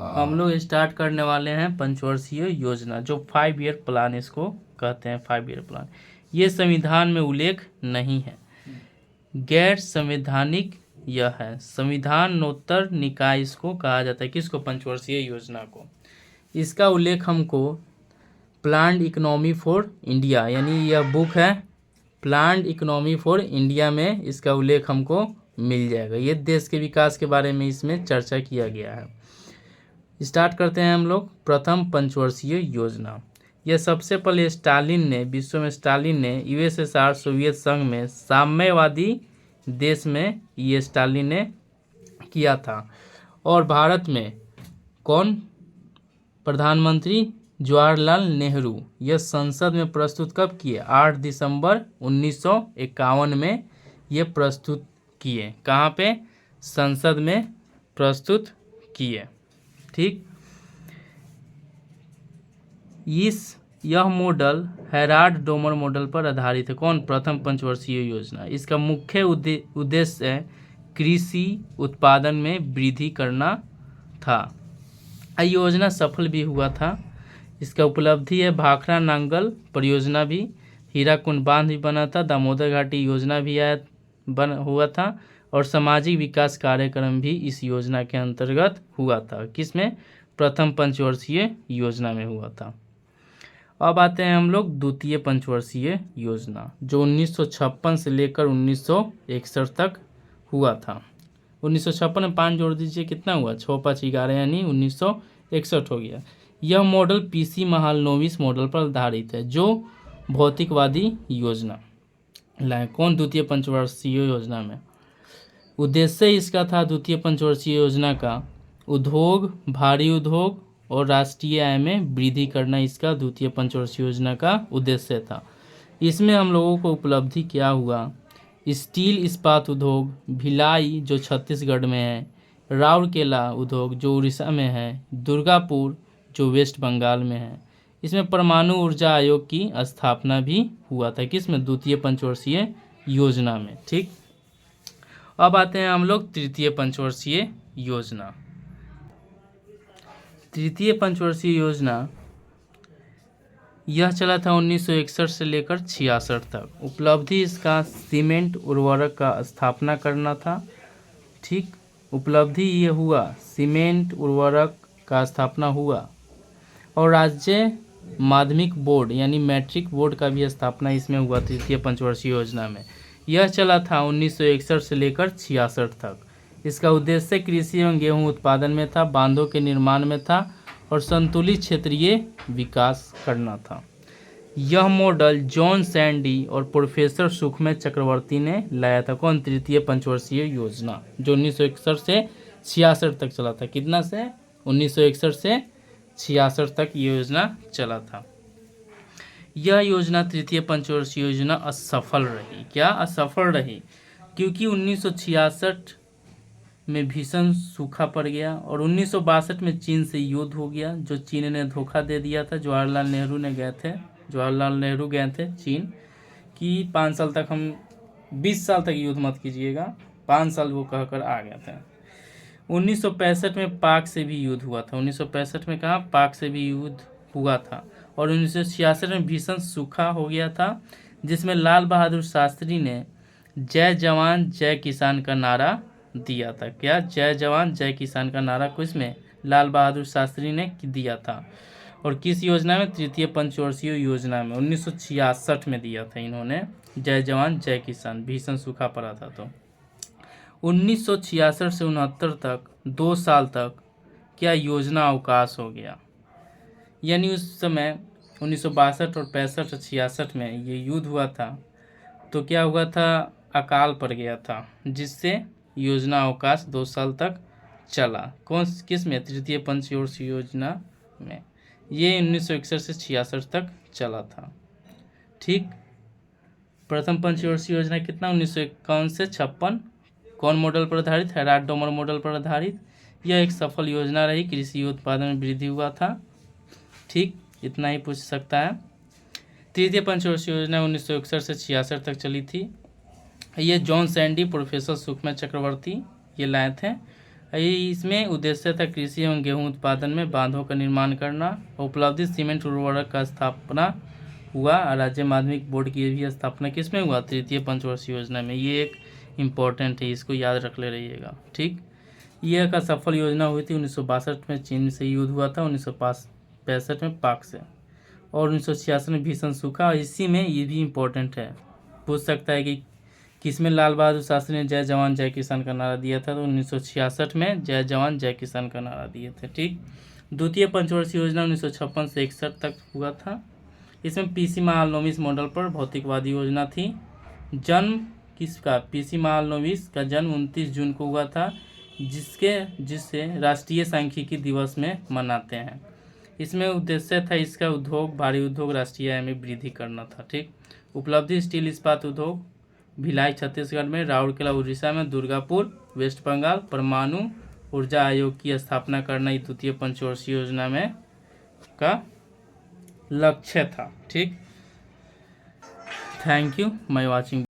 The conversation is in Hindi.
हम लोग स्टार्ट करने वाले हैं पंचवर्षीय योजना, जो 5 ईयर प्लान इसको कहते हैं। 5 ईयर प्लान ये संविधान में उल्लेख नहीं है, गैर संवैधानिक यह है। संविधानोत्तर निकाय इसको कहा जाता है। किसको? पंचवर्षीय योजना को। इसका उल्लेख हमको प्लान्ड इकोनॉमी फॉर इंडिया, यानी यह बुक है प्लान्ड इकोनॉमी फॉर इंडिया में इसका उल्लेख हमको मिल जाएगा। ये देश के विकास के बारे में इसमें चर्चा किया गया है। स्टार्ट करते हैं हम लोग। प्रथम पंचवर्षीय योजना, यह सबसे पहले स्टालिन ने, विश्व में स्टालिन ने यूएसएसआर सोवियत संघ में साम्यवादी देश में ये स्टालिन ने किया था। और भारत में कौन प्रधानमंत्री? जवाहरलाल नेहरू। यह संसद में प्रस्तुत कब किए? 8 दिसंबर 1951 में ये प्रस्तुत किए। कहाँ पे? संसद में प्रस्तुत किए। ठीक, यह मॉडल हेराल्ड डोमर मॉडल पर आधारित है। कौन? प्रथम पंचवर्षीय योजना। इसका मुख्य उद्देश्य है कृषि उत्पादन में वृद्धि करना था। योजना सफल भी हुआ था। इसका उपलब्धि है भाखड़ा नांगल परियोजना भी, हीराकुंड बांध भी बना था, दामोदर घाटी योजना भी हुआ था, और सामाजिक विकास कार्यक्रम भी इस योजना के अंतर्गत हुआ था। किसमें? प्रथम पंचवर्षीय योजना में हुआ था। अब आते हैं हम लोग द्वितीय पंचवर्षीय योजना, जो 1956 से लेकर 1961 तक हुआ था। 1956 में 5 जोड़ दीजिए, कितना हुआ? 6 5 11, यानी 1961 हो गया। यह मॉडल पीसी महालनोबिस मॉडल पर आधारित है, जो भौतिकवादी योजना लाए। कौन? द्वितीय पंचवर्षीय योजना में उद्देश्य इसका था, द्वितीय पंचवर्षीय योजना का उद्योग, भारी उद्योग और राष्ट्रीय आय में वृद्धि करना इसका द्वितीय पंचवर्षीय योजना का उद्देश्य था। इसमें हम लोगों को उपलब्धि क्या हुआ? स्टील इस्पात उद्योग भिलाई जो छत्तीसगढ़ में है, राउरकेला उद्योग जो उड़ीसा में है, दुर्गापुर जो वेस्ट बंगाल में है। इसमें परमाणु ऊर्जा आयोग की स्थापना भी हुआ था। किसमें? द्वितीय पंचवर्षीय योजना में। ठीक, अब आते हैं हम लोग तृतीय पंचवर्षीय योजना। तृतीय पंचवर्षीय योजना यह चला था 1961 से लेकर 66 तक। उपलब्धि इसका सीमेंट उर्वरक का स्थापना करना था। ठीक, उपलब्धि ये हुआ, सीमेंट उर्वरक का स्थापना हुआ, और राज्य माध्यमिक बोर्ड यानी मैट्रिक बोर्ड का भी स्थापना इसमें हुआ तृतीय पंचवर्षीय योजना में। यह चला था 1961 से लेकर 66 तक। इसका उद्देश्य कृषि एवं गेहूं उत्पादन में था, बांधों के निर्माण में था, और संतुलित क्षेत्रीय विकास करना था। यह मॉडल जॉन सैंडी और प्रोफेसर सुखमय चक्रवर्ती ने लाया था। कौन? तृतीय पंचवर्षीय योजना, जो 1961 से 66 तक चला था। कितना से? 1961 से 66 तक ये योजना चला था। यह योजना तृतीय पंचवर्षीय योजना असफल रही। क्या असफल रही? क्योंकि 1966 में भीषण सूखा पड़ गया, और 1962 में चीन से युद्ध हो गया, जो चीन ने धोखा दे दिया था। जवाहरलाल नेहरू गए थे चीन कि 5 साल तक हम 20 साल तक युद्ध मत कीजिएगा, 5 साल वो कहकर आ गया था। 1965 में पाक से भी युद्ध हुआ था। 1965 में कहाँ? पाक से भी युद्ध हुआ था। और 1966 में भीषण सूखा हो गया था, जिसमें लाल बहादुर शास्त्री ने जय जवान जय किसान का नारा दिया था। क्या? जय जवान जय किसान का नारा किसमें? लाल बहादुर शास्त्री ने दिया था। और किस योजना में? तृतीय पंचवर्षीय योजना में 1966 में दिया था इन्होंने, जय जवान जय किसान। भीषण सूखा पड़ा था। तो 1966 से 69 तक 2 साल तक क्या योजना अवकाश हो गया, यानी उस समय 1962 और 65 और 66 में ये युद्ध हुआ था। तो क्या हुआ था? अकाल पड़ गया था, जिससे योजना अवकाश 2 साल तक चला। किस में? तृतीय पंचवर्षीय योजना में। ये 1961 से 66 तक चला था। ठीक, प्रथम पंचवर्षीय योजना कितना? 1951 से 56। कौन मॉडल पर आधारित? हेराल्ड डोमर मॉडल पर आधारित। यह एक सफल योजना रही, कृषि उत्पादन में वृद्धि हुआ था। ठीक, इतना ही पूछ सकता है। तृतीय पंचवर्षीय योजना 1961 से 66 तक चली थी। ये जॉन सैंडी, प्रोफेसर सुखमय चक्रवर्ती ये लाए थे। इसमें उद्देश्य था कृषि एवं गेहूं उत्पादन में बांधों का निर्माण करना। उपलब्धि सीमेंट उर्वरक का स्थापना हुआ। राज्य माध्यमिक बोर्ड की भी स्थापना किसमें हुआ? तृतीय पंचवर्षीय योजना में। ये एक इम्पोर्टेंट है, इसको याद रख ले रहिएगा। ठीक, यह का सफल योजना हुई थी 1962 में चीन से युद्ध हुआ था, 1965 में पाक से, और 1966 में भीषण सूखा। और इसी में ये भी इम्पोर्टेंट है, पूछ सकता है कि किसमें लाल बहादुर शास्त्री ने जय जवान जय किसान का नारा दिया था? तो 1966 में जय जवान जय किसान का नारा दिए थे। ठीक, द्वितीय पंचवर्षीय योजना 1956 से 61 तक हुआ था। इसमें पीसी महालनोबिस मॉडल पर भौतिकवादी योजना थी। जन्म किसका? पीसी महालनोबिस का जन्म 29 जून को हुआ था, जिससे राष्ट्रीय सांख्यिकी दिवस में मनाते हैं। इसमें उद्देश्य था इसका उद्योग, भारी उद्योग, राष्ट्रीय आय में वृद्धि करना था। ठीक, उपलब्धि स्टील इस्पात उद्योग, भिलाई छत्तीसगढ़ में, राउरकेला उड़ीसा में, दुर्गापुर वेस्ट बंगाल, परमाणु ऊर्जा आयोग की स्थापना करना ये द्वितीय पंचवर्षीय योजना में का लक्ष्य था। ठीक, थैंक यू, मैं वाचिंग।